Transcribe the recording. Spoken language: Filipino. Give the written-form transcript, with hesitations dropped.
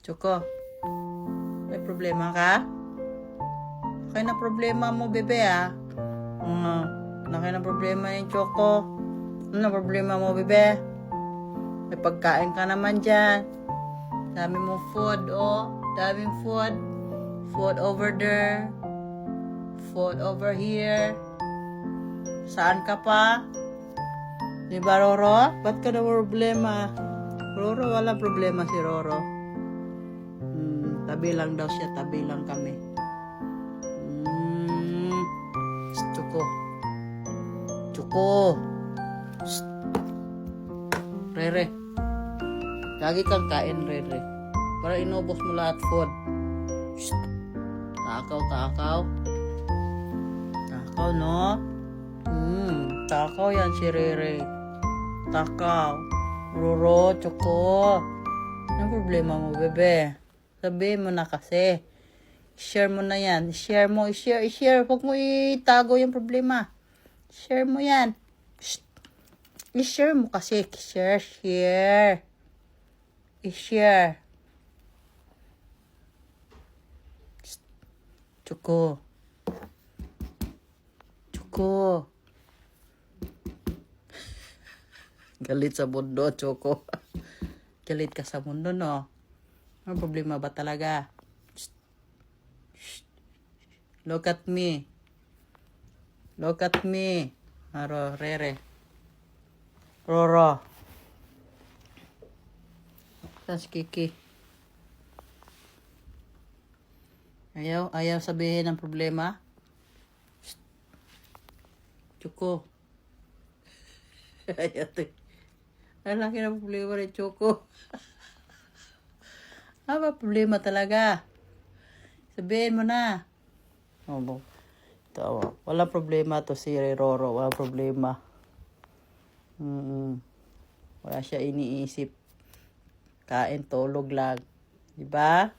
Choco, may problema ka? Laki na problema mo, bebe, ah. Laki na problema yung Choco. Ano na problema mo, bebe? May pagkain ka naman dyan. Dami mo food, oh. Daming food. Food over there. Food over here. Saan ka pa? Di ba, Roro? Ba't ka na problema? Roro, wala problema si Roro. Tabi lang daw siya, tabi lang kami. Choco. Choco. Rere. Lagi kang kain, Rere. Para inubos mo lahat food. Takaw, takaw. Takaw, no? Takaw yan si Rere. Takaw. Roro, Choco. Anong problema mo, bebe? Sabihin mo na kasi. Share mo na yan. Share mo, share. Huwag mo itago yung problema. Share mo yan. I-share mo kasi. Share. I-share. Choco. Galit sa mundo, Choco. Galit ka sa mundo, no? Ano problema ba talaga? Look at me. Look at me. Rere. Roro. Saan si Kiki? Ayaw sabihin ang problema? Choco. Ayaw to. Ang laki na problema rin, Choco. Ano ba problema talaga? Sabihin mo na. Wala problema to si Roro. Wala problema. Wala siya iniisip. Kain, tulog lang. Diba?